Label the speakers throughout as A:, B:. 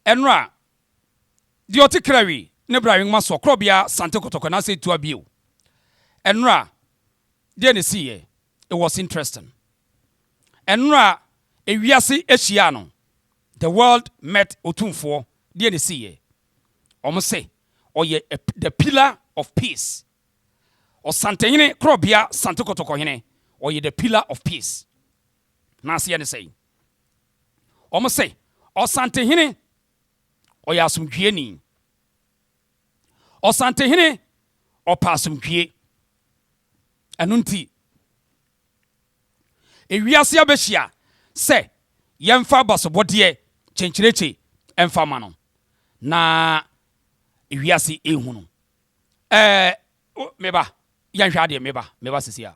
A: Enra the otikrawi ne bra wen maso krobia Sante Kotoko na say to abio. Enra the ne see it was interesting. Enra ewiase ehia no. The world met Otumfour the ne see it. Omo say oye the pillar of peace. O Santehene krobia Sante Kotoko hene oye the pillar of peace. Na see ne say. Omo say o Santehene oye asomdwie ni. O Santehene o pa asomdwie. Enu nti ewiase abehia se yemfa basobode chenchireche emfa ma no na ewiase ehunu meba yanhwa de meba sisia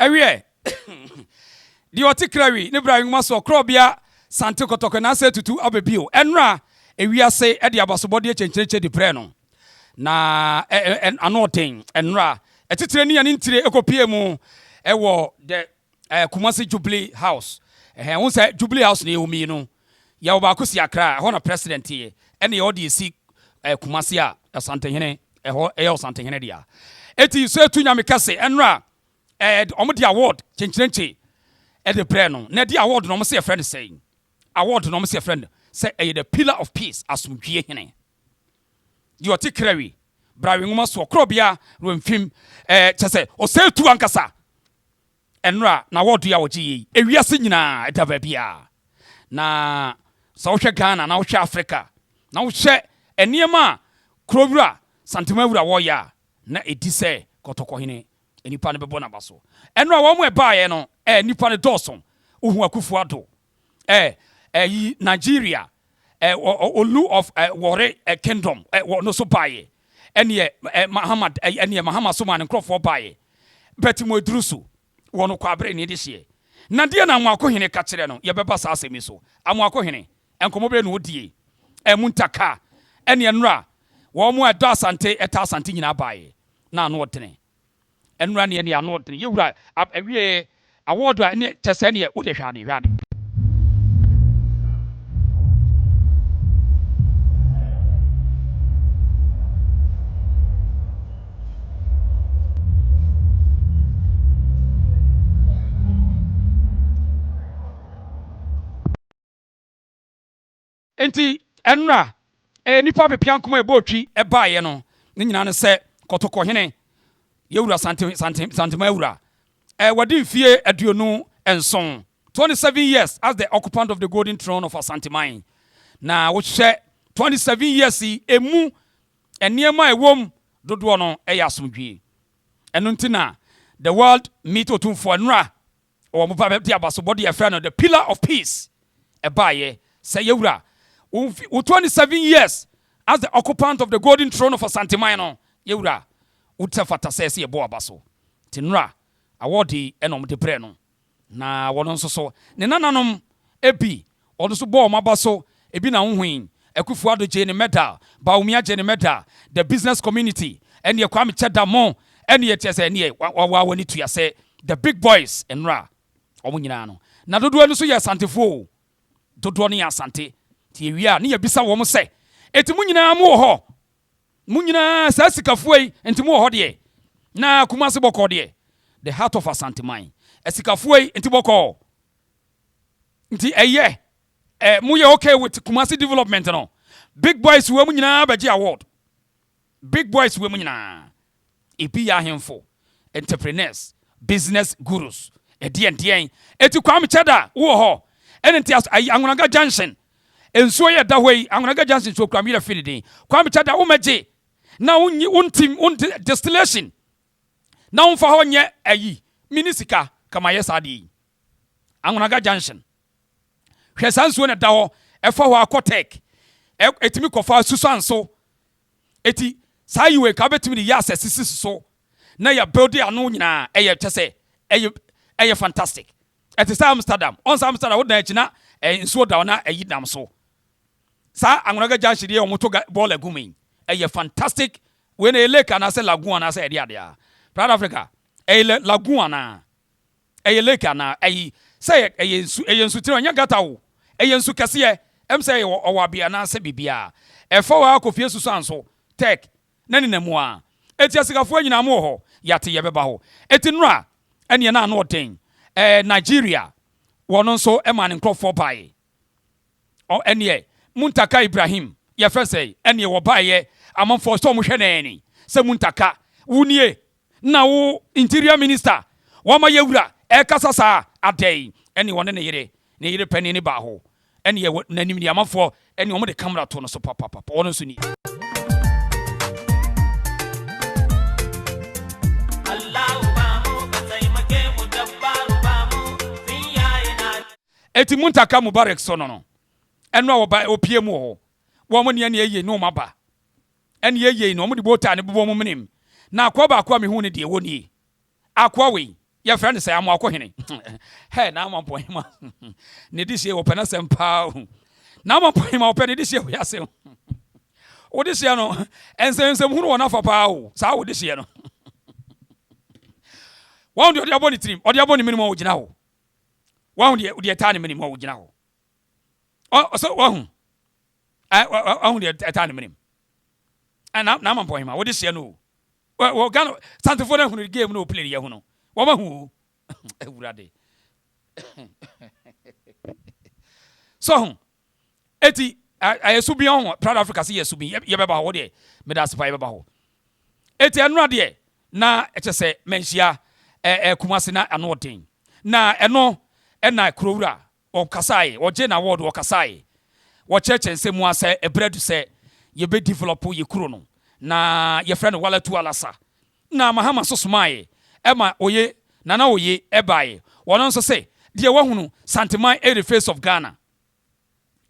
A: Ewie the otikrawi ne bra wen maso krobia Sante Kotoko na say tutu abebio enra ewiase e de abasobode chenchereche de pre no na anoten enra etitire ni ane ntire ekopie mu ewo the Kumasi Jubilee House won say Jubilee House na ewumi no ya wo ba kosi akra ho na president ye ene ye odi si Kumasi a Santehene ho Santehene dia eti so etu nyame kase enra omo di award chenchereche e de pre no na di award no mo say friend saying award no mo say friend say the pillar of peace asomdwie hene di otikrawi bra wen ma so krobia romfim chese o say tu ankasa enra na award ya wogi ewiase nyina edaba bia na so hwe Ghana na hwe Africa na hwe eniema krowura santemawura wo ya na edi say Kotoko hene enipa ne bebo na baso enra wo mo e baaye no nipa ne doson ohu Akufo Addo Nigeria Olu of Warre Kingdom no so baaye ene Muhammad Muhammad Soman Nkrofo baaye betimo edurusu wono kwabre ne de hye na de na Amoakohene ka kire no ye beba sa asemi so Amoakohene enkomo be no odie Muntaka ene enra wo mo edo Asante eta Asante nyina baaye na no odene enra ne ene ano odene yewura awie award a ne tese ne wo de hwane enti enra nipa pepia nkoma ebotwi baaye no ne nyina ne se Kotoko hene yewura Santemawura wadi mfie aduonu enson 27 years as the occupant of the golden throne of Asanteman na wo hye 27 years emu eniema ewom dodo no asomdwie eno ntina the world meet Otumfour nra o mo pa be abasobode ya fra no the pillar of peace baaye say yewura 27 years as the occupant of the golden throne of Asanteman no yewura utafata sese ebo abaso tinra awodi enom de bre no na wono nso so ne nananom ebi odo so bo mabaso ebi na honhwen Ekufuado Jane Medal, Baumia Jane Medal, the business community, and your Kwame Chedamon, and yet yes, and ye, what need to say, the big boys and Ra, Omunano. Now, do you say Asantefour? Do ni Asante? Tia, near Bisa woman say, Etimunina more. Munina Sassicafue, and Timo Hodie. Na Kumasi Bokodie, the heart of Asante mine. Esicafue, and Tiboko. Nti eye muye okay with Kumasi development no. Big boys we mu nyina baji award. Big boys we mu nyina. Ebi ya hemfo. Entrepreneurs, business gurus. Edien. Eti Kwame Cheda wo ho. Enti Angonaga Junction. Enso ye da hoi Angonaga Junction so Kwame da fini Kwame Cheda wo meje. Na untim distillation. Na unfa ho nye ayi. Minisika kama yesadi. Angonaga Junction. Hwesanso na dawo efa ho akotek etimi kofa susanso eti sayiwe ka betimi ya asesi so na ya build anu nyina eye kyese eye fantastic eti Amsterdam on Amsterdam wo dan china nso dawo na eyi dam so sa Angonaga Junction ye omoto ball agumi eye fantastic we na lake na se lagoon na se ede ade a Proud Africa lagoon na lake na say nsu tiri onya gata wo nsu kese em say owabia na se bibia efo wa akofie susu anso tek na ni namu a eti asikafo nyina mo ho yate ye beba ho eti nura ene na no den Nigeria wono nso ema ne nkrofo bae o ene Muntaka Ibrahim ye frese ene wo bae amanfo so mo hwe na ni se Muntaka wunie na wo interior minister wo ma yewura kasa sa adai ene won ne yire pani ni ba ho ene ye nanim ni amanfo ene wo de camera to no so papa wono so ni eti Muntaka Mubarak so no eno wo ba opie mu ho wo mo ne eye no maba ene eye no mo de bota ne bobo mo menim na akwa ba akwa me hu ne de woni akwa we ya friend say Amoakohene he na amampohima ne dishie wo pena sempa na amampohima wo pena dishie wo yase wo dishie no ensem hu no na fa pa wo sa wo dishie no wa ndi odi aboni trim odi aboni minimum wo gina ho wa ndi odi etane minimum wo gina ho so wa hu ndi etane minimum na amampohima wo dishie no wo gano Santefo na hu no game no play ye hu no Wama hu ewurade so eti ayesu bi on Proud Africa se yesu bi ye beba ho de medas pa ye beba ho eti eno de na ekese menhia Kumasi na ano den na eno na krowura o kasai o je na word o kasai wo cheche nsemu ase ebredu se ye be develop ye kuro no na ye friend wala tu alasa na mahama so sumaye ema oye nana oye ebaye wono nso se de wahunu santeman the face of Ghana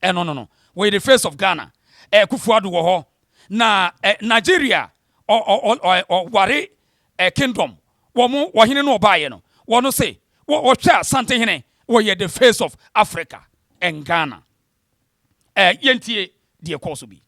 A: no we the face of Ghana Kufuado wo ho na Nigeria o ware kingdom wo mo wo hene no obaye no wono se wo twa sante hene wo ye the face of Africa and Ghana yentie de koso bi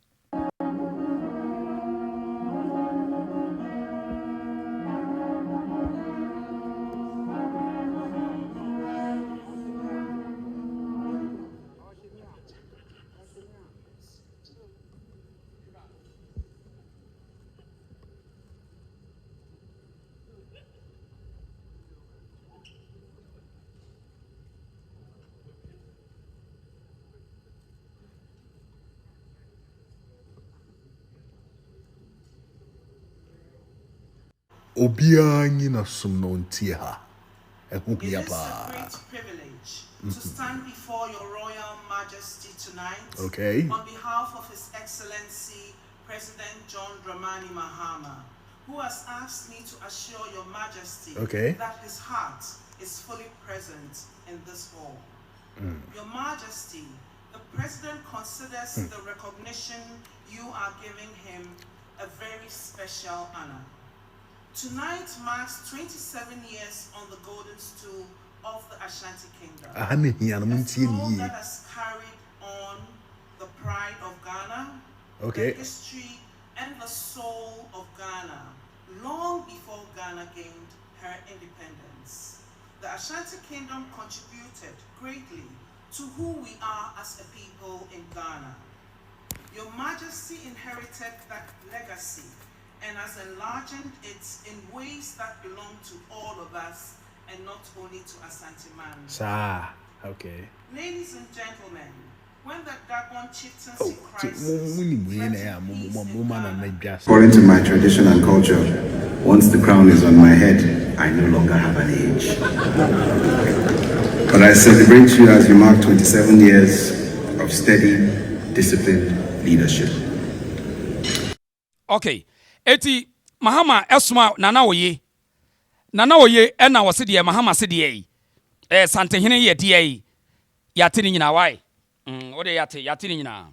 B: Obianyi na sumnonti ha.
C: It is a great privilege to stand before your Royal Majesty tonight on behalf of His Excellency President John Dramani Mahama, who has asked me to assure your Majesty that his heart is fully present in this hall. Your Majesty, the President considers the recognition you are giving him a very special honor. Tonight marks 27 years on the golden stool of the Ashanti Kingdom. A throne that has carried on the pride of Ghana, the history and the soul of Ghana, long before Ghana gained her independence. The Ashanti Kingdom contributed greatly to who we are as a people in Ghana. Your Majesty inherited that legacy and has enlarged it in ways that belong to all of us and not only to Asante man.
B: Okay.
C: Ladies and gentlemen, when the Gabon chieftaincy crisis...
D: According to my tradition and culture, once the crown is on my head, I no longer have an age. But I celebrate you as you mark 27 years of steady, disciplined leadership.
A: Okay. Eti Mahama esuma nana oye ena wose de Mahama se de santehene ye de yate ni nyina wai wo de yate ni nyina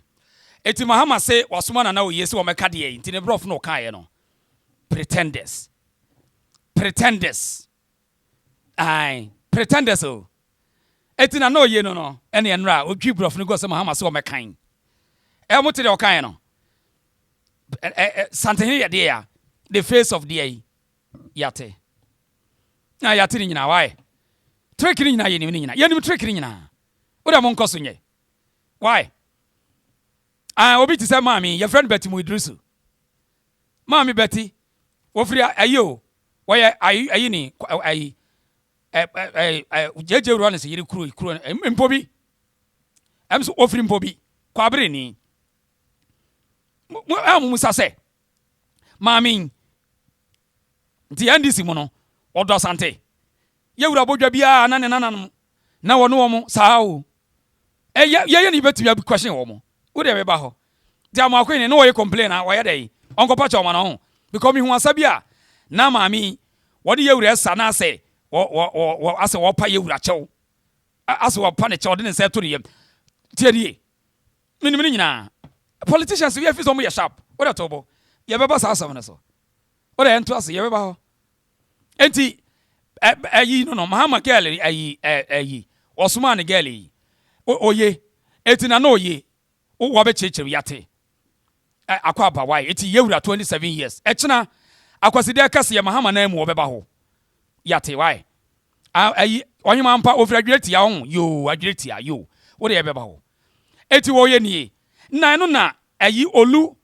A: eti Mahama se wasuma nana oye se wo meka de nti ne brof no kan no pretenders oh eti nana oye no ene enra odwi brof no go se Mahama se wo mekan mo te de o kan no Santehene ya dia the face of the yate na yate ni nyina why trick ni nyina ye ni nyina ye ni trick ni nyina wo da mo nkoso nye why obi ti say mami your friend Betty mu Idrisu mami Betty wo free ayo wo ye ayi ni ayi jeje ro na se yiri kuro mpobi am so wo free mpobi kwa abre ni Musa say, Mami, the NDC mono, or do Asante. You would about your bia, nananam. Now, no more, sao. Ye bet to be question homo. Would ever baho. The Amoakohene, no way complain, why they? Uncle Pacho Manon, becoming one sabia. Now, Mammy, what do you rest, Sana say, or as a wapa you racho? As a punish or didn't say to him. Teddy, Minimina. Politicians, we have some sharp. What a tobo. You have a sass on us. What I enter us, you have a enti no Mahama Galley, Osman Galley. Oh, ye, etina no ye, oh, Wabechi Yate. Aquaba, why? It's Yout 27 years. Echna, Aquasidia Cassia Mahama name Wabebaho. Yate, why? On your mampa over a great young, you, a great you. What ever baho. Eti woye ni. Na no na ayi olu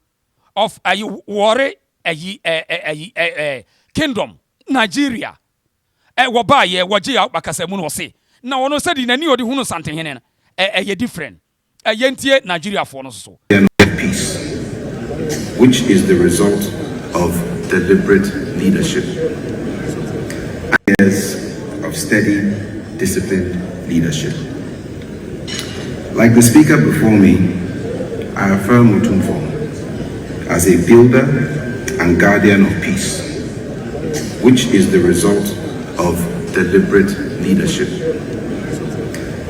A: of ayi wore ayi kingdom Nigeria wo ba ye woje bakasa mu no se na wono se di nani odi hunu santehene na different yentie Nigeria for no so
D: peace, which is the result of deliberate leadership, years of steady, disciplined leadership. Like the speaker before me, I affirm Otumfour as a builder and guardian of peace, which is the result of deliberate leadership.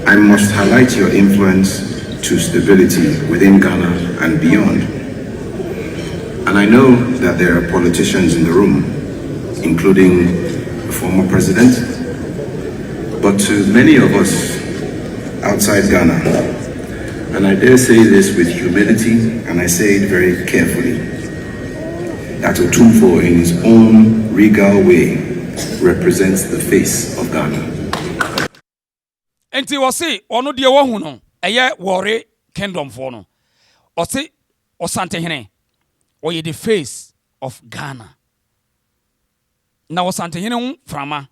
D: I must highlight your influence to stability within Ghana and beyond. And I know that there are politicians in the room, including the former president, but to many of us outside Ghana, and I dare say this with humility, and I say it very carefully, that Otumfour in his own regal way represents the face of Ghana.
A: Enti wose ono de wo hu no eye wore kingdom for no. Ose Osantehene or the face of Ghana. Na Osantehene frama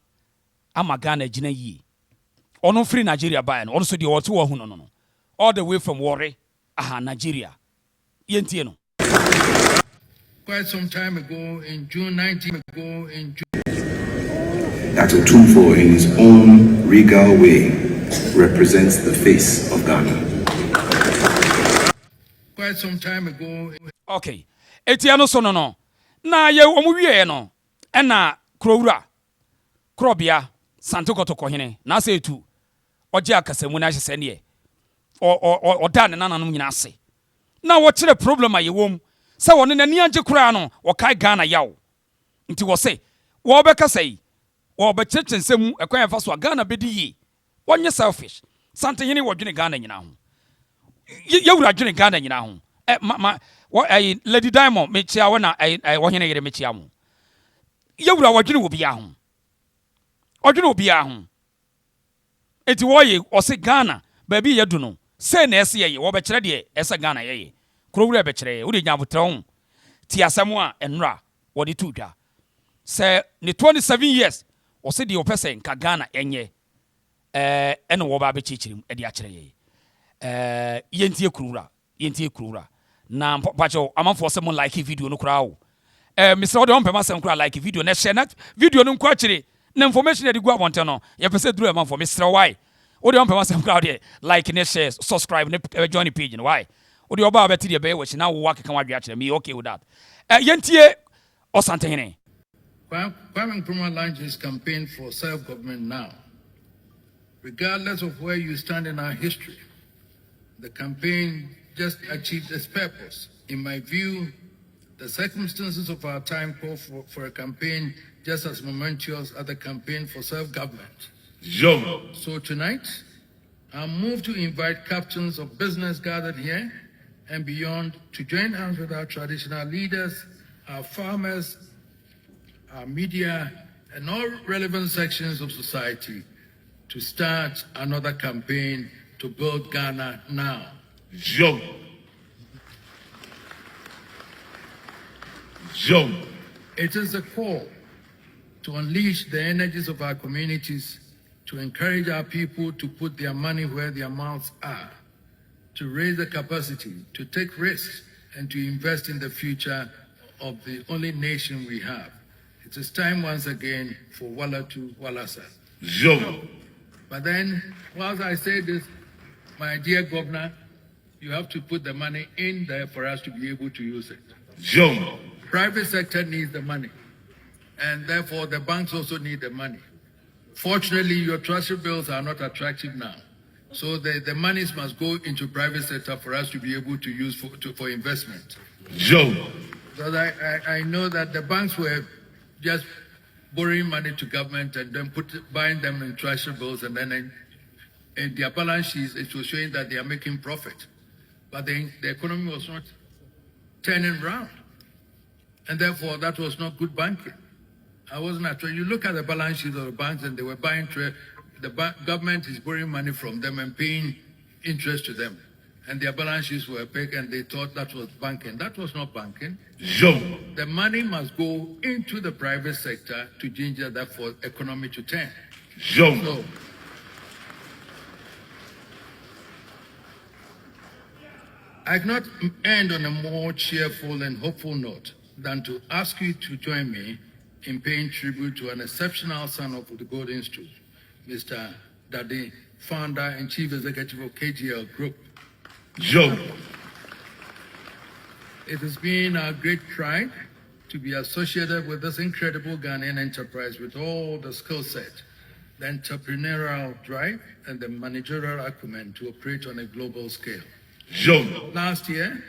A: ama Ghana jina yi. Ono free Nigeria by no. Also the otu wo hu no. All the way from Warri, Nigeria. Yentieno. No.
E: Quite some time ago, in June 19
D: that Otumfour in his own regal way represents the face of Ghana.
E: Quite some time ago.
A: Okay. Etiano sono no. Na ye omuwie no. Ena krowura. Krobia Amoakohene. Na se etu. Oje akasemu na hyese ne o da ne nananom nyina ase na wo kire problem aye wom se won ne anje kura no wo kai Ghana yawo nti wo se wo be kasai wo be chechensem ekwan fa so Ghana bedi yi wonye selfish Santehene wo dwene Ghana nyina ho yewura dwene Ghana nyina ho Lady Diamond mechia wona wo hene yere mechia mo yewura wadwene wo bia ho odwene wo bia ho enti wo ye ose Ghana ba bi yedu no se na ese ye wo be kire de ese Ghana ye kurowura be kire wo de nyabotra ho ti asem a enra wo de tudwa se ne 27 years wo se de wo pese nka Ghana enye ene wo ba be chichirim e de a kire ye yentie kurura na mpacho amanfo se mo like video no kura o Mr. Ode on pema sem kura like video na share na video no nkwa kire na information e de gu abonte no ye pese duru amanfo Mr. Why Ode on pema sem kura de like ne share subscribe ne join the page no why Ode oba abeti de be wachi na wo akeka wadwe kire me okay with that yentie Asantehene
E: Kwame Nkrumah launched his campaign for self-government now. Regardless of where you stand in our history, the campaign just achieved its purpose. In my view, the circumstances of our time call for a campaign just as momentous as the campaign for self-government. So tonight, I move to invite captains of business gathered here and beyond to join hands with our traditional leaders, our farmers, our media, and all relevant sections of society to start another campaign to build Ghana now. It is a call to unleash the energies of our communities, to encourage our people to put their money where their mouths are, to raise the capacity, to take risks, and to invest in the future of the only nation we have. It is time once again for Walla to Wallasa. But then, whilst I say this, my dear governor, you have to put the money in there for us to be able to use it. Private sector needs the money, and therefore the banks also need the money. Fortunately, your treasury bills are not attractive now, so the monies must go into private sector for us to be able to use for investment. Because I know that the banks were just borrowing money to government and then buying them in treasury bills, and then in their balance sheets it was showing that they are making profit, but then the economy was not turning around, and therefore that was not good banking. I wasn't actually. You look at the balance sheets of the banks, and they were buying government is borrowing money from them and paying interest to them, and their balance sheets were big, and they thought that was banking. That was not banking. The money must go into the private sector to ginger that for economy to turn. So, I cannot end on a more cheerful and hopeful note than to ask you to join me in paying tribute to an exceptional son of the Golden Stool, Mr. Dade, founder and chief executive of KGL Group. It has been our great pride to be associated with this incredible Ghanaian enterprise with all the skill set, the entrepreneurial drive, and the managerial acumen to operate on a global scale. Last year,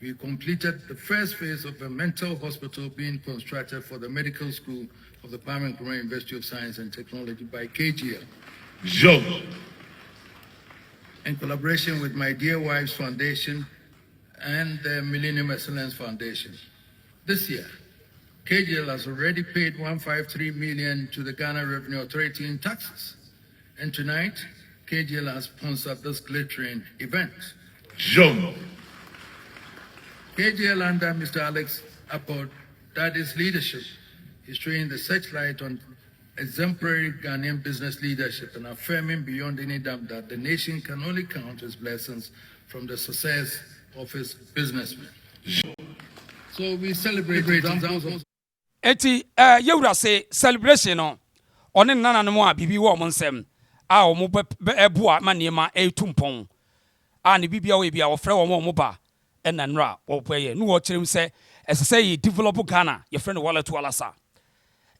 E: we completed the first phase of a mental hospital being constructed for the medical school of the Kwame Nkrumah University of Science and Technology by KGL. In collaboration with my dear wife's foundation and the Millennium Excellence Foundation. This year, KGL has already paid 153 million to the Ghana Revenue Authority in taxes. And tonight, KGL has sponsored this glittering event. KGL under Mr. Alex Dade's leadership is showing the searchlight on exemplary Ghanaian business leadership and affirming beyond any doubt that the nation can only count its blessings from the success of its businessmen. So we celebrate examples of...
A: Eti yewura say celebration no one nana no a bibi wo monsem a wo bua ma niema etumpon a ne bibia we bia wo frɛ wo mo ba ɛna nra wo pɛye no wo kyerem sɛ ɛsɛ yi develop Ghana ye frɛ no wallet walasa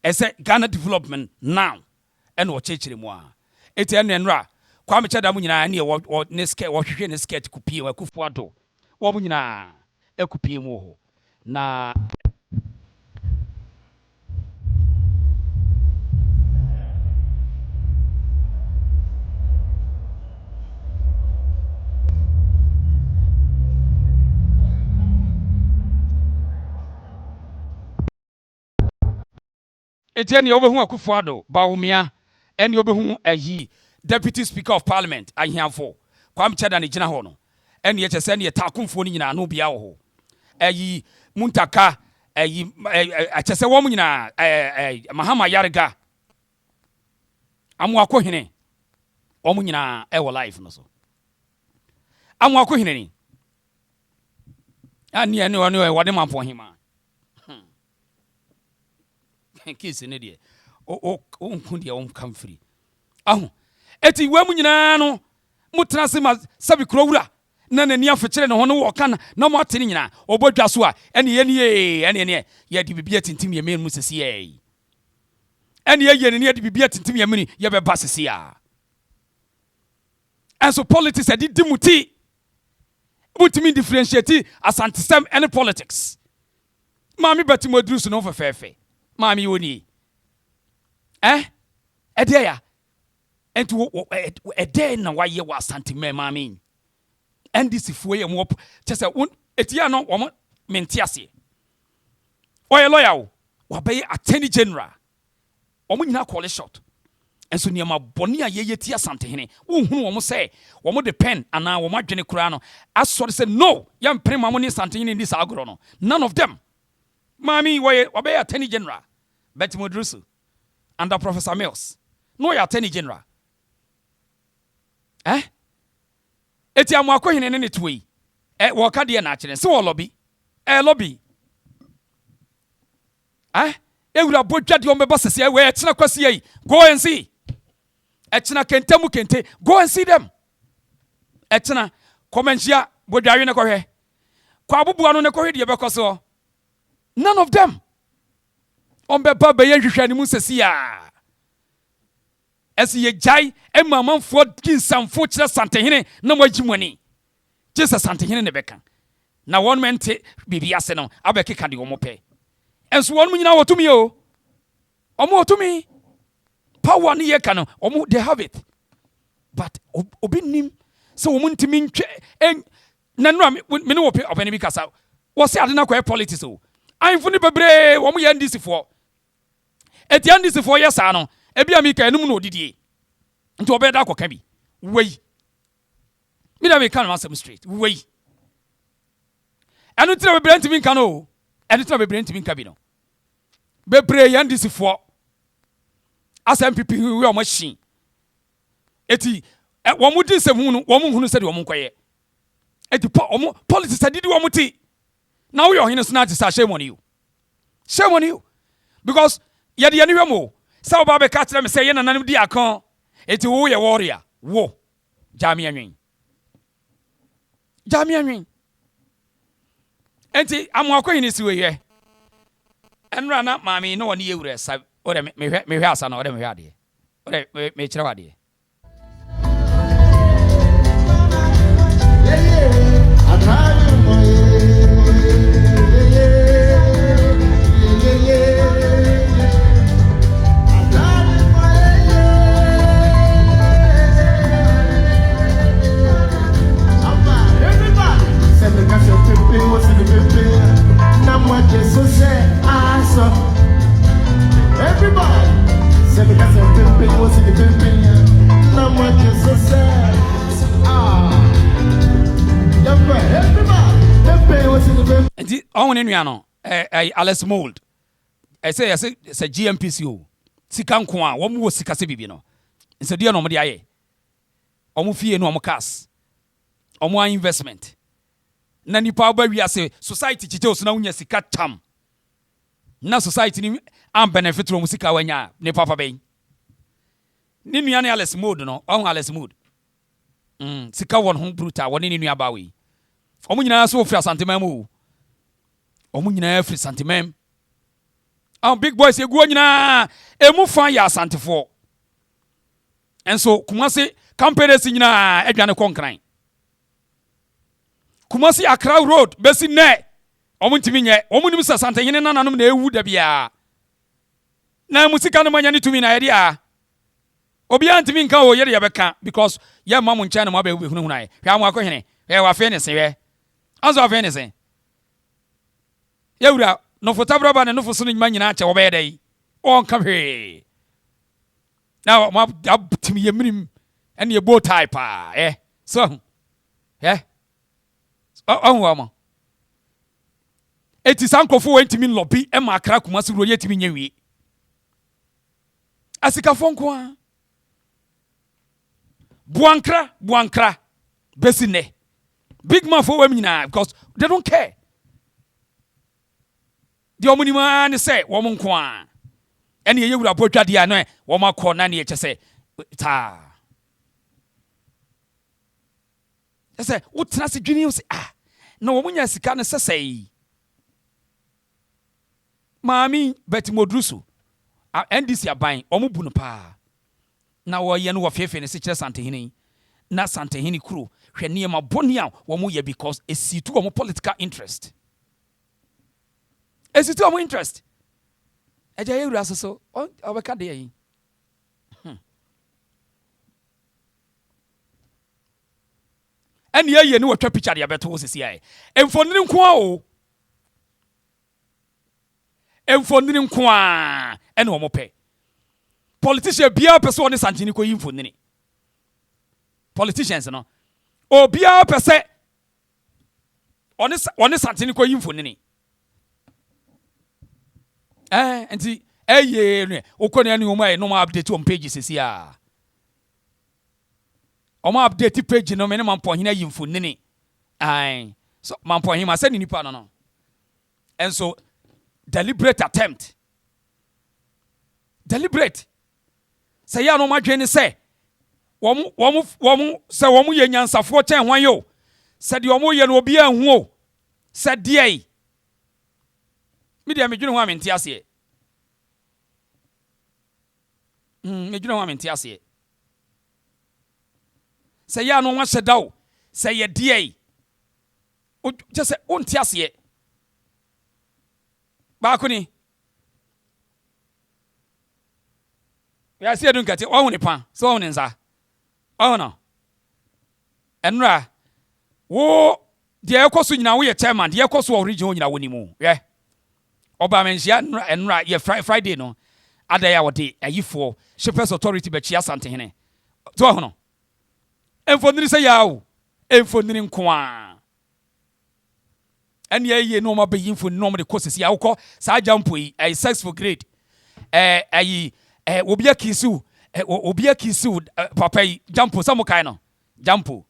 A: ɛsɛ Ghana development now ɛna wo kyerem mu a eti ɛna nra kwa me kyeda mu nyina ne wo ne skirt wo hwehwe ne skirt kupie wa kufu ado wo mu nyina ekupie mu ho na Etienne obehu Akufuado Baumia and obehu ayi Deputy Speaker of Parliament ahiamfo Kwam Cheda ne gina ho no ene ye chese ne takumfo ni nyina no bia ho ayi Muntaka ayi achese wo nyina Mahama Yarega Amoakohene wo nyina e wo life no so Amoakohene ni ani ene wode manfo hima kisi ne de o nkundi o kamfiri ahu eti wemu nyina no mutena se ma sabi krowura na nani afekere ne ho no wo kana na mo atene nyina obodwa so a ene ye ye di bibia tintim ye menu sesi ye ene ye ne ye di bibia tintim ye menu ye be ba sesi a and so politics e di dimuti mutimi differentiate Asantes and politics mami betimo drusu no fefefe mami woni ede ya ento ede na waye wa Asante mami NDC fo ye mo chese etia no wo menti ase oye lawyer wa be attorney general omo nyina call shot enso niam abone a ye tia Asante hene wo hunu wo mo say wo mo depend ana wo madwene kura no asori say no ya mpre ma mo ni Asante hene ndi sa agoro no none of them mami wa be attorney general Betty Modrusu under Professor Mills. No, your attorney general. Eti Amoakohene in it way. Wakadia natural. So lobby. Lobby. You would have butchered your bosses here where it's not quasi. Go and see. Etna Kentemu Kente. Go and see them. Etna Comencia Bodariana Corre. Kwabuano Corre, Yabacoso. None of them. Ombe baba ye hwehwe ne mu sesia esi ye jai e mama fo kinsamfo kire Asante hene na magimoni Jesus Asante hene ne beka na won mente bibia se no abekeka de omope enso won nyina wotumi o omo wotumi power ne ye ka no omo they have it but obi nim so omo ntimi ntwe na no me ne wope obani bi kasa wo se ade na kwa politics o anfo ne bebre omo ye NDC fo eti NDC fo yes ano ebia mi ka enum no odidie nti obeda akoka bi wei mi da me kan masem straight wei anu tira bebre ntimi kan no enu tira bebre ntimi kan bi no bebre ye NDC fo asem pipi we o machine eti wo mu di sem hunu wo mu hunu se de wo mu nkoye eti politics adidi wo mu ti na wo yo hene so na ti sa shame on you because yede ye ne hwemo sa oba be ka kire me say ye nanan di akon eti wo ye warrior wo jami anwen enti Amoakohene si we ye enra na mami no woni ye wura sa o de me hwe asa na o de me hwe ade o de me kire wade Enti on nua no Alex Mold say GMPCO sika nko a wo mo wo sika se bibi no nse de no mo de aye o mo fie no o mo cars o mo investment na nipa ba wi ase society chiche so na unya sika tam na society ni am benefit ro mo sika wanya ne papa ben ni nua ne Alex Mold no on Alex Mold sika won ho brutal won ni nua ba we o mo nyina so ofri Asante mamu omu nyina free santimem big boys egu nyina emu fan ya Asantefo enso Kumasi campaigners nyina adwane konkran Kumasi Accra road besi ne omu ntimi nye omu nim Asante hene nananom na ewu da bia na musika no manya ni tumi na yede a obi antimi nka o yede yebeka because ye mamu ncha na mo ba hunu hunu aye hwa Amoakohene wa fe ne se hwe anzo fe ne se Yawura no fotabra ba ne no foso nyima nyina ache wo be dai on come here. Now my to me minim and your bow type so oh it is uncle for went to me lobby and my crack must roll yet me asika fonko buankra besine big man for women now because they don't care. The omuni man say woman kwa ene ye wura potwa dia no woma kɔ na ne ye kyese ta ɛsɛ wotena se dwini wo se na womunya sika no sɛsɛi maami betimodrusu NDC aban omubu no pa na wo ye no wo fefe ne se kyerɛ santehini na santehini kuro hwɛ ne ma boni a wo mu ye because esitu wo political interest esitu wo interest eja ye wura so obeka de yi eni ye ne wotwa picture de abeto sisi ai emfonini nko a o emfonini nko a ene wo mopɛ politician bia pese one santini ko yimfonini politicians no obia pese one santini ko yimfonini enti ne okoni ani omo ai no ma update on page sisi a omo update page no me ne mampo hina yimfonini so mampo hima se ni nipa no and so deliberate attempt say ya no madwene say womu ye nyansafo chen hwan yo say de womu ye no obi anhu o say de me de medwene ho amenti ase medwene ho amenti ase say ya no wa hyeda say ye de o just say onti ase ba ko ni ya se edun kate wo ne pa so wo ne nsa oh no enra wo de ekoso nyina wo ye chairman de ekoso original nyina woni mu oba menhia enra ye Friday no adaya wo de ayifo Shippers Authority be chia Asantehene to ho no emfoniri se ya wo emfoniri nko a ene ye no ma be yimfo no ma de kosisi ya wo sa jampo yi ay sex for grade obia kisu papa yi jampo samukai no jampo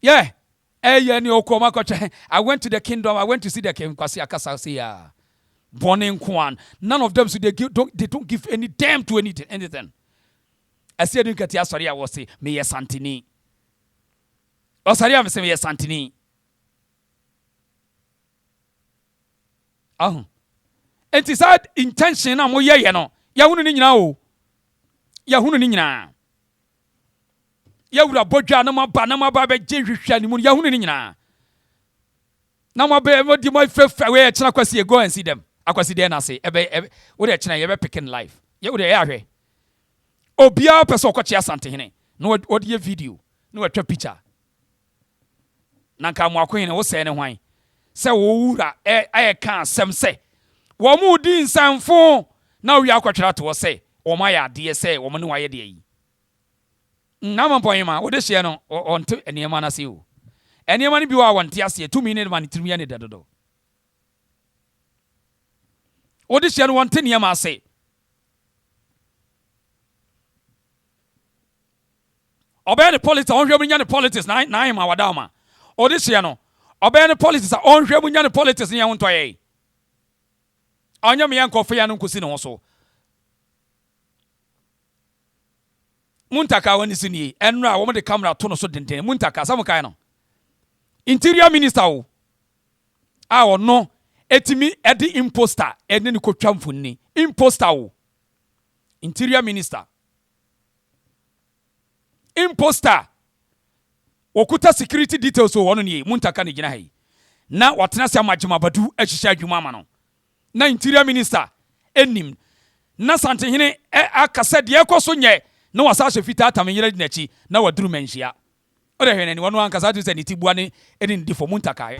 A: ni okoma koche I went to the kingdom, I went to see the king kwasi akasa say ya born in Kwan. None of them so they don't give any damn to anything. I said you get ya sorry I was say me ye santini. O sorry am say me ye santini. It is that intention na mo ye no. Ya hunu ni nyina o. Ya hunu ni nyina. Ya wura bodwa na ma ba be je hwehwa ni mu ya hunu ni nyina. Na ma be mo di mo fefa we chena kwasi go and see them. Akwasi dey na say ebe wo dey chena ye be picking life. Ye wo dey ya hwe. Obia person okoche Asantehene. No wo dey video. No wo twa picture. Na nka Amoakohene wo se ne hwan. Se wo wura aye kan sem se wo mu di nsanfo na wi akwatwera to se wo ma ya de se wo ne waye de yi na mampoyima wo de hye no onto enema na se o enema ni bi wa wonte ase 2 minute man tirmiya ne dedodo wo de hye no wonte enema ase obey the politics on hwe nya the politics na ma wadama wo de hye no obey the politics on hwe nya the politics ne ho ntoye anya me yankofa ya no nkosi ne ho so Muntaka wani sini enra wo de camera to no so denden Muntaka samukai no interior minister wo no etimi edi imposter ene ni kotwa mfunni imposter wo interior minister imposter okuta security details wo no ni Muntaka ne gina hai na watena se amagema badu ahihya adwuma ama no na interior minister enim na Santehene akasa de ekoso nye na wasa fita atamenyere di nachi na waduru menhia o de hwene ni wono ankasa tu se ni tibua ne eni ndi fo Muntaka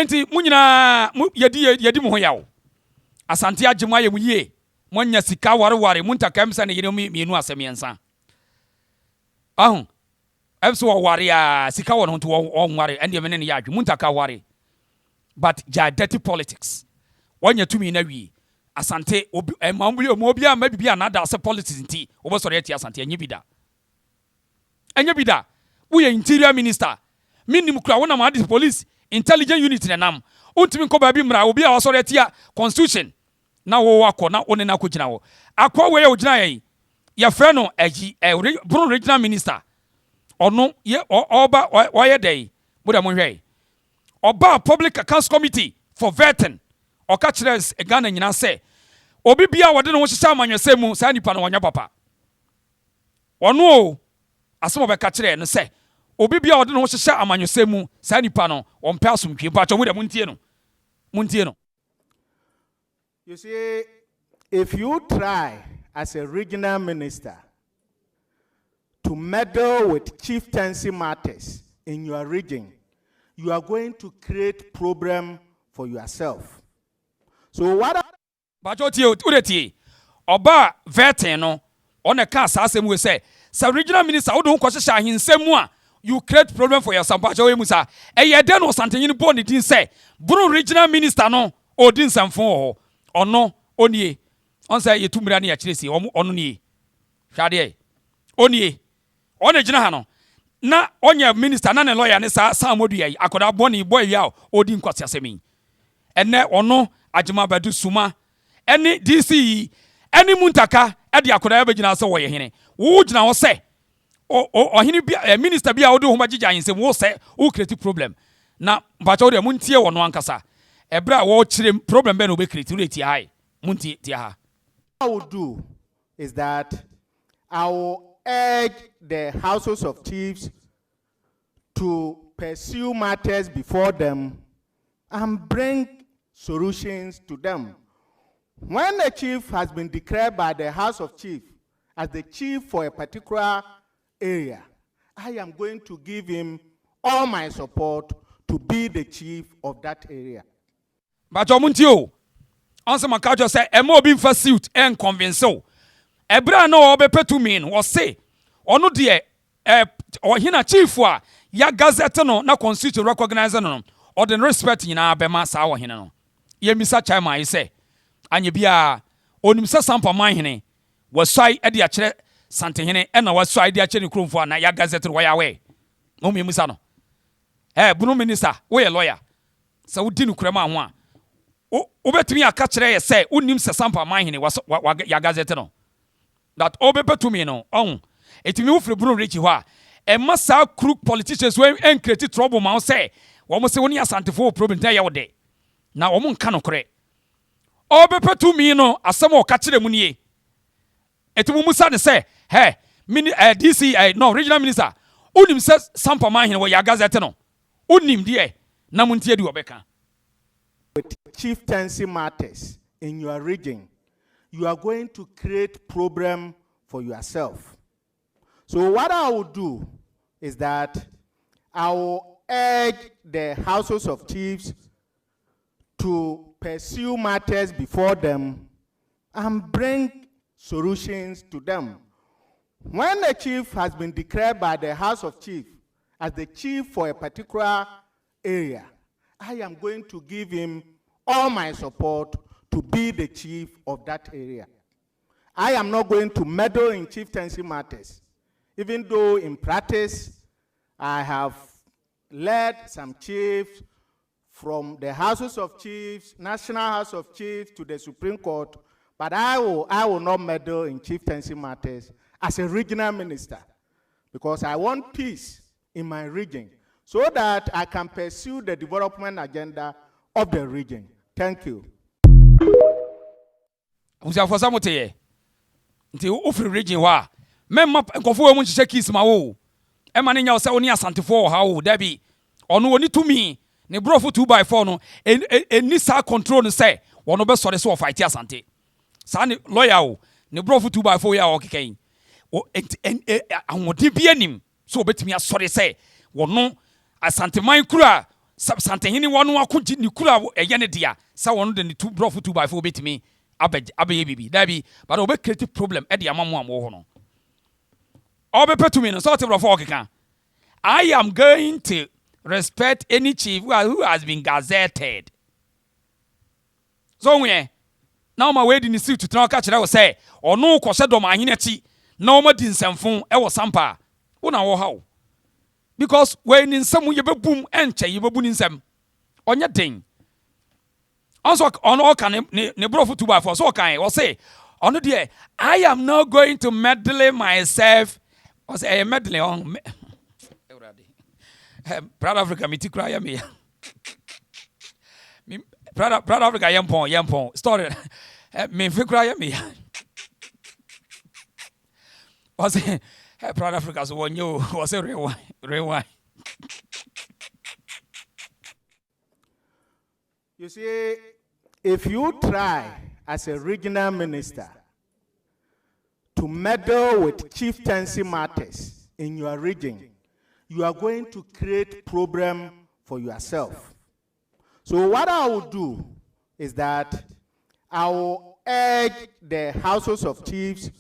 A: enti munyina yedi mo ho yawo Asante agema ye mu yie monya sika ware Muntaka emsa ne yire mienu asemiensa ahun emso ware a sika won ho to ware ende me ne ya adwe Muntaka ware but ja dirty politics wonya tumi na wi Asante obi obi a mabibi anada ase politics nti obosore ati Asante enye bida wo ye interior minister minim kura wona ma the police intelligence unit na nam untimi nko ba bi mra obi a wasore ati constitution na wo akọ na one na akogina wo akọ we ye ogina ye frɛ no Bruno regional minister ono ye oba oye dey boda mo hwɛ oba public accounts committee for vetting oka kyerɛ Ghana nyina sɛ obi bia wode no ho hyehya amanwese mu saa nipa no wonya papa ono asemo be ka kyerɛ no sɛ obi bia wode no ho hyehya amanwese mu saa nipa no ompe asomtwe pa cho boda muntie no.
F: You see, if you try as a regional minister to meddle with chieftaincy matters in your region, you are going to create problem for yourself. So what?
A: Ureti oba vetting no on a cast asem we say regional minister wo don kwahye ahensem a you create problem for yourself. Bacho we musa eye den o santenyin bo ne din say Bruno regional minister no odin samfo ho ono onie on say yetumira na ya kiresi ono nie hwade onie ona gina ha no na onye minister na ne lawyer ne sa modu yayi akoda boni boy ya odin kwase asemi enne ono agema badu suma ene DC ene Muntaka e de akoda ya begina so wo ye hene wo gina wo se ohene bia minister bia wo de ho magija yinsem wo se wo create problem na bacha wo de muntie wo no ankasa ebra wo kire problem be no be create rate high muntie tie ha.
F: What I will do is that I will urge the houses of chiefs to pursue matters before them and bring solutions to them. When the chief has been declared by the House of Chiefs as the chief for a particular area, I am going to give him all my support to be the chief of that area.
A: But Omuntio, answer my culture say, a more being for suit and convince so. Ebra no obepe to mean was say, or no dear, or hina chief wa ya gazette no na constitute recognize no or the respect in our bema sawa hina. Ye misa chama I say, and ye bia onimsa sampa man hine was sai edia chere sante hine and was so idea chere krum for na ya gazette wa ya we. No me musa no. Bruno minister, we a lawyer. So we didn't crema one. Obetumi aka kire ye say unim se sampa man hine was ya gazette no. That obepe to me no on etimi wo frɛ Bruno Richi ho a massa crook politicians when and create trouble ma say wo mo se woni Asante for problem dey ye wode na wo mo nka no kore obepe to me no asɛm o ka kire mu nie etimi musa ne say DC no regional minister unim se sampa man hene wo ya gazette no unim de na muntie di obeka.
F: With chieftaincy matters in your region, you are going to create problem for yourself. So what I will do is that I will urge the houses of chiefs to pursue matters before them and bring solutions to them. When the chief has been declared by the House of Chiefs as the chief for a particular area, I am going to give him all my support to be the chief of that area. I am not going to meddle in chieftaincy matters, even though in practice I have led some chiefs from the Houses of Chiefs, National House of Chiefs to the Supreme Court, but I will not meddle in chieftaincy matters as a regional minister because I want peace in my region so that I can pursue the development agenda of the region. Thank you.
A: For some day, until Ufri region wa, memma nkofo mu nhye kiss ma wo. E ma ne nya wo se oni Asante for ha wo da bi. Ono oni tumi ne brofo 2x4 no eni sa control no say wono be sore so fight Asante. Sa ne lawyer wo ne brofo 2x4 ya o keken. O ahode bi anim so obetimi asore say wono Asante man kura Santehini wanu akuji ni kula eyene dia sa wonu de ni two bro 2x4 betimi abe bibi dabi but obe create problem e de amamu am wo ho no obe petumi no so te bro 4 keka I am going to respect any chief who has been gazetted so we now my way in the suit to tell catch that say or no kwose dom ahene ti na o ma di nsamfon e wo sampa una wo how because when in some ye bebum enche ye bebu nsam onye den also on all can ne bro 2x4 so kan we say ono de I am not going to meddle myself or say meddle on Proud Africa me tikra ya me Proud Africa yempon story me fikra ya me was Proud Africa so one you was a rewind.
F: You see, if you try as a regional minister to meddle with chieftaincy matters in your region, you are going to create problem for yourself. So what I will do is that I will urge the houses of chiefs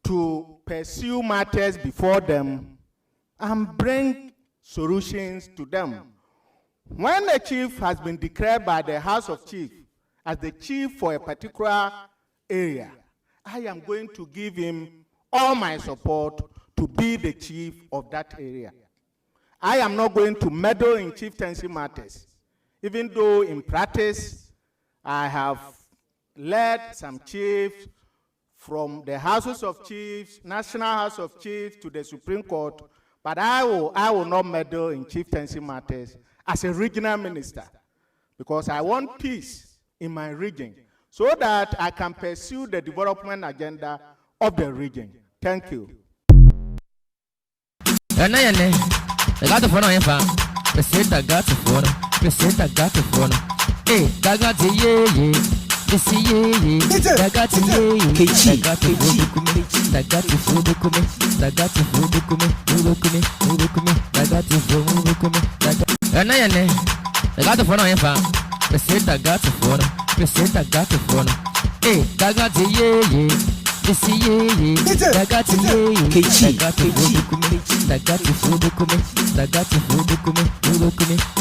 F: to pursue matters before them and bring solutions to them. When the chief has been declared by the House of Chiefs as the chief for a particular area, I am going to give him all my support to be the chief of that area. I am not going to meddle in chieftaincy matters, even though in practice I have led some chiefs from the Houses of Chiefs, National House of Chiefs to the Supreme Court, but I will not meddle in chieftaincy matters as a regional minister because I want peace in my region so that I can pursue the development agenda of the region. Thank you.
G: I got the phone on your phone. I got the phone. I got the phone. Hey, I got the yeah. This yeah. I got the yeah. I got the food. I got the food. I got the food. I got the food. I got the phone on your phone. I got the phone. I got the phone. Hey, I got the yeah. This yeah. I got the yeah. I got the food. I got the food. I got the food. I got the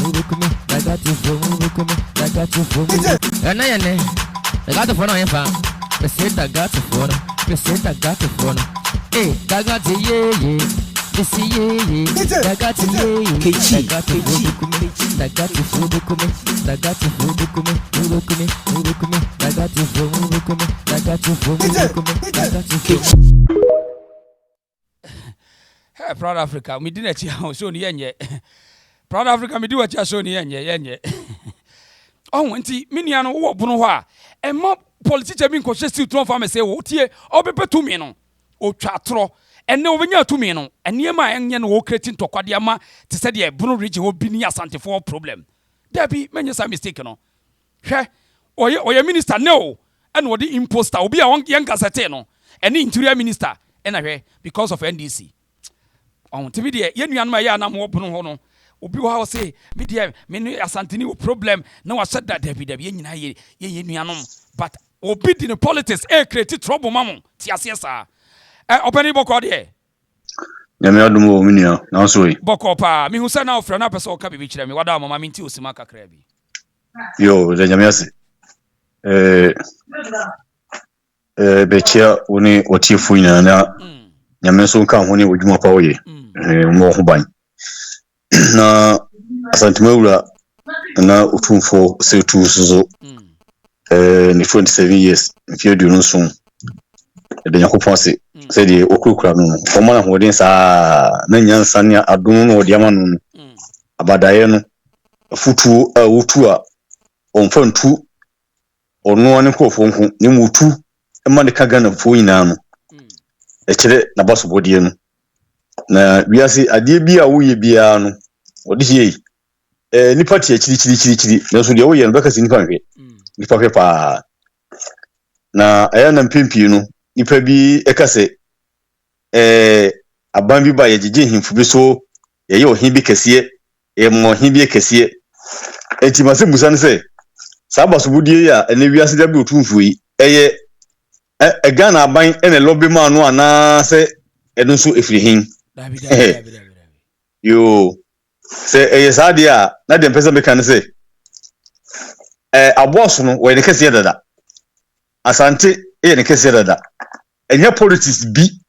G: food. I got the food. I got the phone on your phone. I got the phone. I got the phone. Hey, I got the yeah. This yeah. I got the yeah. I got the food. I got the food. I got the food. I got the food. I got the food.
A: Hey, Proud Africa, me didn't show ni yenye. Proud Africa, me do what you show ni yenye. Oh, auntie, mini ano wo bunu ho a. E mo politician bi nkohye still tron farm say wo tie, obepe tumi no. O twatro. Ene obenya tumi no. Eniema enye no wo creating tokwade ama te se de bunu region wo bi ni Asante for problem. There be menye some mistake no. Hwe, oye minister no. And what the imposter obi a young gazette no. Ene interior minister. Ena hwe because of NDC. On TV de ye nuan ma ya na mo bunu ho no obi wa say me de me no Asanteni wo problem na wa said that David ye nyina ye nuanom but obi di no politics create trouble mamo ti ase sa obani boko de
H: nyame adum wo minua na so yi
A: boko pa me hu say na ofra na person ka bibi kire me wada mama minti osima kakra bi
H: yo de nyame ase bechia woni Otumfour nyina na nyame so nka ho ne odwuma pa wo ye mo ho ban na Asante mawura na Otumfour se tu so ni 27 years mfie du no so de yakopon se se de okurukura no o ma na ho den sa na nyansa ne adom no de ama no abadaye no futu a wotu a onfantu ono ne kofo nko ne mutu e ma ne kaga na fo nyina no e kire na baso bodie no na wiase ade bi a woye bia no odi hie nipa tie chiri na so de woye no beka si nipa hwe nipa hwe pa na aya na mpimpi no nipa bi ekase aban bi ba ye gege himfu bi so ye ohin bi kese mo hibie kese enti mase busa ne se sa basobudie ya ene wiase da bi Otumfour yi eye Ghana aban ene lobby man no ana se eno so efiri hin yo se eye sadia na dem pese me kan se aboso no we ne kese dada Asante ne kese dada enya politics bi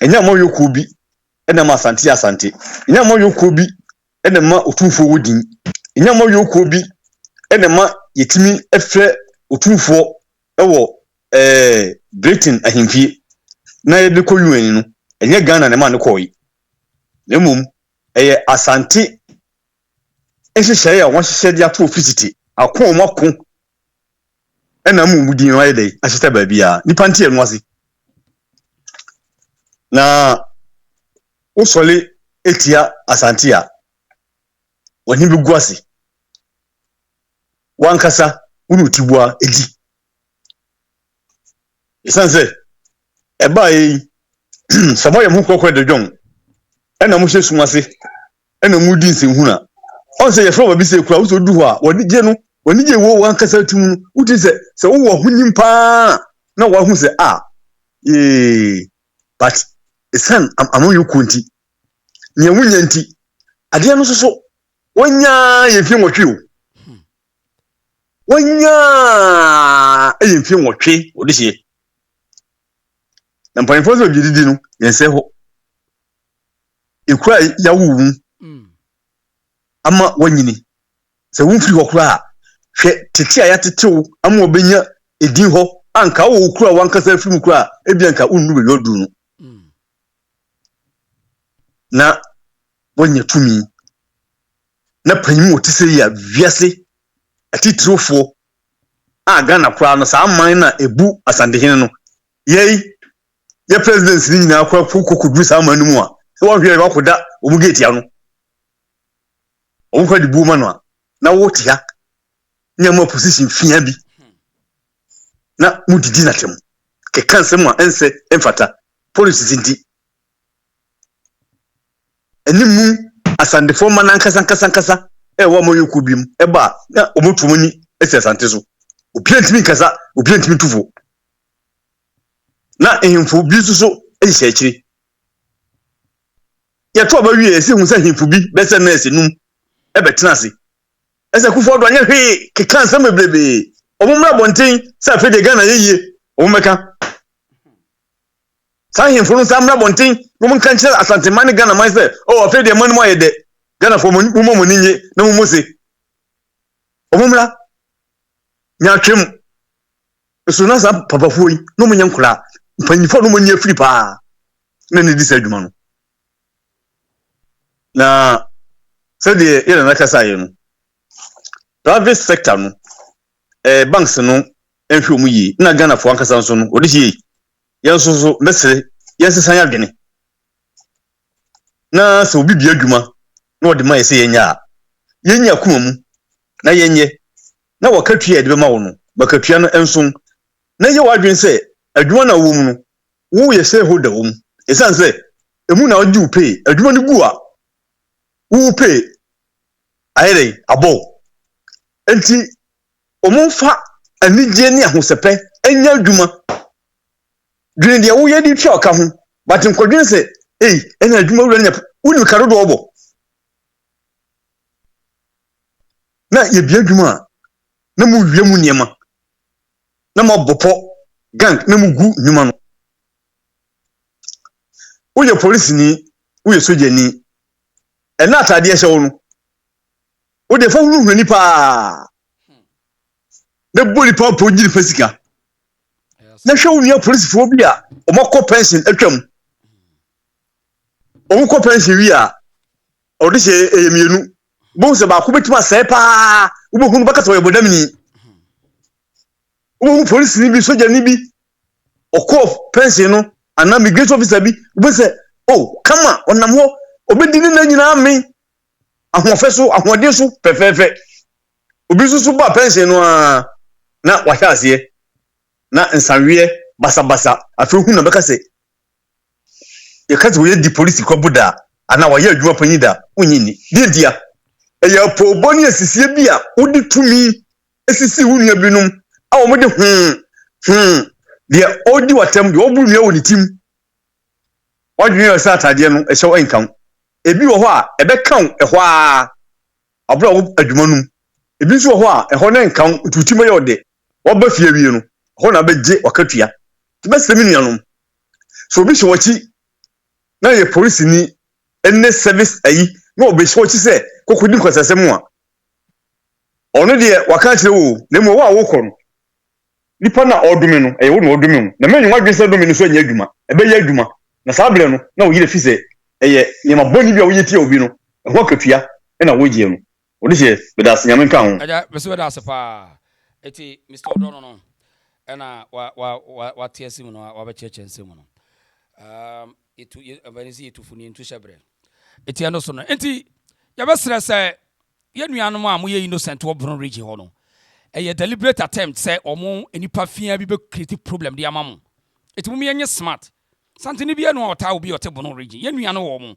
H: enya mo yoku bi ena ma Asante enya mo yoku bi ena ma Otumfour wodin enya mo yoku bi ena ma yetimi efre Otumfour ewo Britain ahimfie na ye ko UN no enye Ghana ne ma ne koyi nemum Asante ehyehyɛ ya won hyehyɛ dia to ofisiti akon makon ena mumudi no ayede ahyeta ba bia nipa ntie no ase na usole etia Asante a wani bi guase wankasa unu tibua edi isanse eba yi samoye mu kokko de dwon ena mu hye sumase ena mu di nsenhuna onse ye fro ba bi se kura uso du ho a woni je wo wankasa tum uti se wo hunyim pa na wa hu se but isan amoyo kunti ne wunya nti ade no so wonya ye fi nwotwe o wonya ye fi nwotwe odihie na mpanifo so gididi no yense ho ekura yawu ama wanyini se wumfiri ho kura hwe tete a yatetew ama obenya edin ho anka wo kura wankasa firim kura ebianka unnu be yodu no na wonya tumi na panyimu otise ya wiase atitrofo Ghana kura no sa man na ebu Asantehene no ye president ni nyina akwa kokudru sa man mu a se wo hwe ba koda omu gate ano omu kwa di bu ma no a na wo tia nyama position fia bi na mudidi na tem ke kansem a ense emfata policies ndi enimu Asantefo ma na nkasa wo mo yoku bim eba na omutumuni ese Asante so obiantimi nkasa obiantimi tufo na ehimfo bi so ehye akiri ya to ba wie ese hu sa himfo bi bese na ese num ebetena ase ese kufo do anya hwe ke kansa mebrebe omumra bonten sa fe de Ghana yeye omumeka sa himfo no sa mra bonten mum kan kire Asante man Ghana man se fe de man mo ayede Ghana fo mo ninye na mo se omumra nya twem so na sa papafo yi no mo nyankura mpanyifo no mo nya firi pa na ne di sadwuma no na se de yele na kasa ye no private sector no banks no enhwe mu yi na Ghana fo ankasa so no odi hie yenso so mesere yensesan adwene na se obi bia adwuma na odi ma yese yenya kuma mu na yenye na wakatua de be ma wo no bakatua no enso na ye wadwen se adwuma na wo mu no wo ye se holder wo mu esan se emu na odi pay adwuma no gu a wo pay ayere abo enti omunfa anigye ne ahosepe enya adwuma dwen de wo ye di twa ka ho but nkodwen se ena adwuma wura nya woni ka dodo obo na ye bia adwuma na mu wie mu niema na mo bopo gang na mu gu nyuma no uye police ni uye soja ni ena atade ehye wo no wo de fa hunu ni pa na boli pa po giri fasika na hwe wo ni police fo bi a omako pension atwam omako pension wi a odi se eyemienu bo se ba ko betima se pa wo hunu bakata wo bodamni wo police ni bi soja ni bi oko pension no ana migration officer bi wo se kama onam ho obedini na nyina me ahofeso ahodeso pefefe obi susu ba pension no na wahase na nsanwie basabasa afi hu na beka se ye kaze wo ye di police ko buda ana wa ye adwuma panyi da unyini dia ya po boni asisie bi a wodi tumi asisi wunua binum a wo mode de odi watam de oburu nua woni tim wadwene yo sa atade no ehye wo enkan ebi wo ho a ebekan ehwo a abura wo adwuma num ebi nso wo ho a ehwo na enkan tutim ye ode wo ba fie wie no ho na beje wakatua ti besemi nuanom so obi hye wachi na ye police ni enne service ayi na obi hye wachi se kokodi kwasasem a ono de waka kire wo na mo wa wo kono nipa na odumi no wo na odumi no na menyu wadwe se odumi no so anya adwuma ebe ye adwuma na sabre no na wo yire fi se ye ma boni bia wo yeti obi no ho katua na wo gie no wo de hye bedas nyame kan ho
A: aja bese bedas pa eti Mr. Odono no na wa tiasi mu no wa be chechense mu no itu abanisi itu funi ntu shebre eti ano so no enti ya be sere se ye nuanom a mo ye innocent wo bron region ho no a deliberate attempt say omo enipa fia bi be create problem di amamo eti mo ye smart santini bi eno ota obi ote bron region ye nuanom wo mo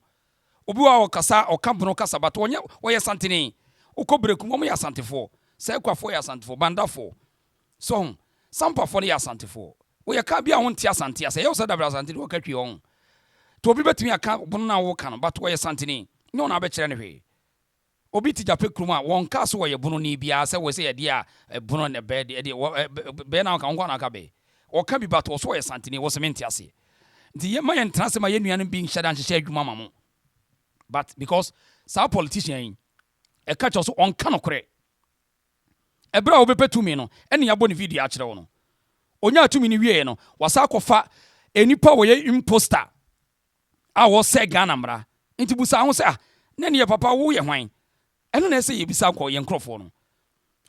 A: obi wa okasa okabono kasa but onye wo ye santini ukobreku mo ye asantefo say kwafo ye asantefo bandafo so sampa for ye asantefo wo ye ka bia ho ntia asante ase ye wo sada bra asante wo ka twi on to obi betumi aka bono na wo ka no but wo ye santini no na be kire ne hwe obi ti jape kruma won ka so wo ye bono ni bia se wo se ye dia bono ne be be na ka ngwa na ka be o ka bi but wo so ye santini wo se menti ase nti ye ma ye ntrase ma ye nuanom bi nhada nhye adwuma mamo but because some politician e ka cho so on ka no kore ebra obepetu mi no ene ya bo ni video a kire wo no onya atumi ni wie no wasa akofa enipa wo ye imposter a wo se Ghana mra nti busa ho se na ne papa wo ye hwan eno na se ye bisa ko ye nkrofo no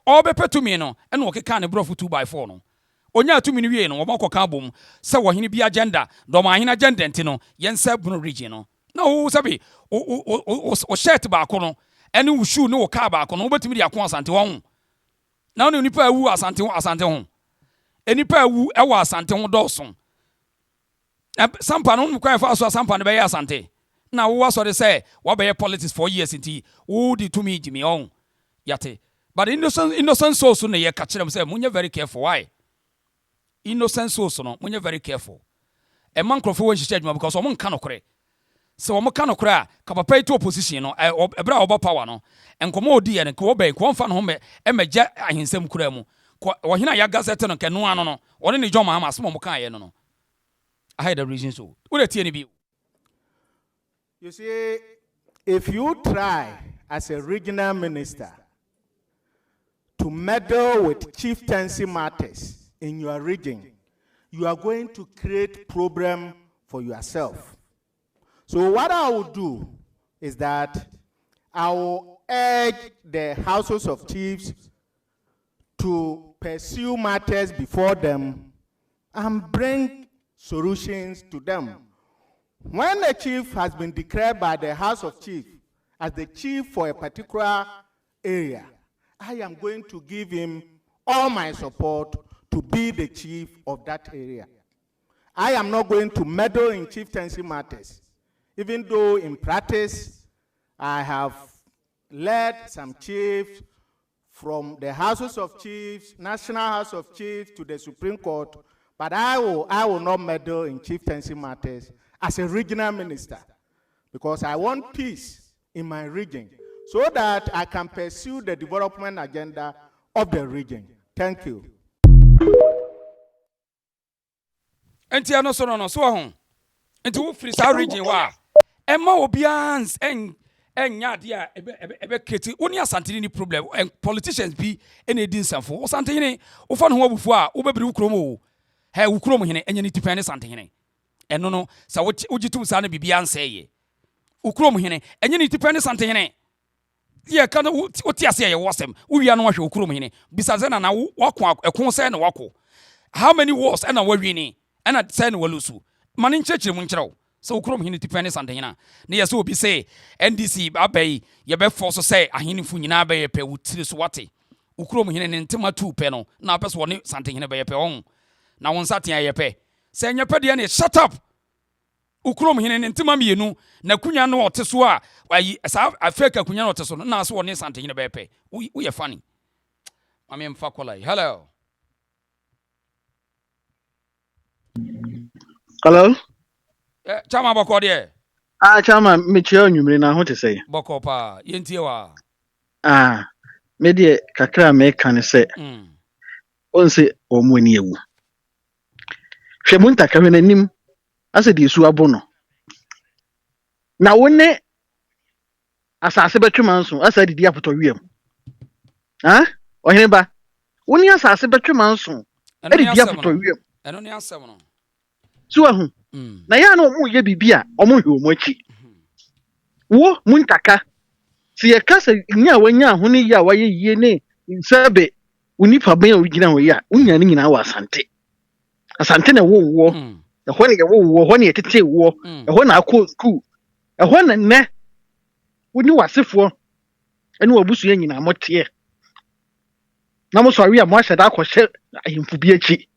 A: obepetu mi no ene wo keka ne brofu 2x4 no onya atumi ni wie no wo makoka bom se wo hene bi agenda do ma hene agenda nti no ye nsa bunu region no na wo sabi o shirt ba ko no ene wo shoe no wo car ba ko no wo betumi dia ko asante wo na wo nipa awu asante ho enipa awu ewo asante ho dɔɔso sampa no mu kwan fa so sampa no be ya asante na wo waso de say wo be politics for years nti wo di to me jimi on yate but innocent souls no ye ka kire m say munye very careful why innocent souls no munye very careful e man krofo wo nhihye adwuma because o mo nka no kore se wo mo ka no kore a ka papa to opposition no ebra obo power no enkomo odi ye ne ko be ko mfa no ho me emagya ahensem kura mu wo hina ya gazette no ke no ano no one ne John Mahama asmo mo kan ye no I had the reason so wo dey tie ne bi.
F: You see, if you try as a regional minister to meddle with chieftaincy matters in your region, you are going to create problem for yourself. So what I will do is that I will urge the houses of chiefs to pursue matters before them and bring solutions to them. When a chief has been declared by the House of Chiefs as the chief for a particular area, I am going to give him all my support to be the chief of that area. I am not going to meddle in chieftaincy matters, even though in practice I have led some chiefs from the Houses of Chiefs, National House of Chiefs to the Supreme Court, but I will not meddle in chieftaincy matters as a regional minister, because I want peace in my region so that I can pursue the development agenda of the region. Thank you.
A: Enti ano so no so ho. Enti wo free sa region wa. Emma obians enya de a ebe create woni asante ni problem politicians bi ene di nsanfo. Asante hene wo fa no ho abufu a wo bebiri wo krom o. He wo krom hene enya ni tipane asante hene. Eno no sa wo gitum sa na bibia anseye. Wo krom hene enya ni tipane asante hene. Ye ka no wo tiase ye wasem. Wo wia no hwe wo krom hene. Bisaze na wako ekon se na wako. How many wars ena wa wini? Ena say no walusu. Mani nchechire mu nkyerɛw. So ukrom hini tipane santehina. Na yeso obi say NDC abai ye be force say ahenifo nyina ba ye pe wutire so wate. Ukrom hini ne ntema tu pe no na pe so ne santehina ba ye pe on. Na won saten ye pe. Say nya pe de ne shut up. ukrom hene ne ntema mienu na kunya no ote so a ayi sa afeka kunya no ote so na so woni sante hene bepe wo ye funny mame mfa kolai hello
I: hello
A: chama boko de
I: chama me chia onwumre na ho te sei
A: boko pa yentie wa
I: me de kakra me kan se onse omoni ewu hwe Muntaka hwe nanim ase de su abo no na wone asase betwema nso asa didi apoto wiem ohene ba woni asase betwema nso didi apoto wiem
A: eno ne asem no
I: so ahu na ya na omu ye bibia omu hwe omu achi wo Muntaka si ye kasa nya wanya ho ne ya waye yie ne sabe unipa ben origina ho ya unya ni nyina wa asante na wo ehwo ne ye wo ho ne ye tete wo ehwo na akọ school ehwo na ne woni wasefo ene wabusu ye nyina mote na mo so awi a mo ahyeda akọhye ahemfu bi achi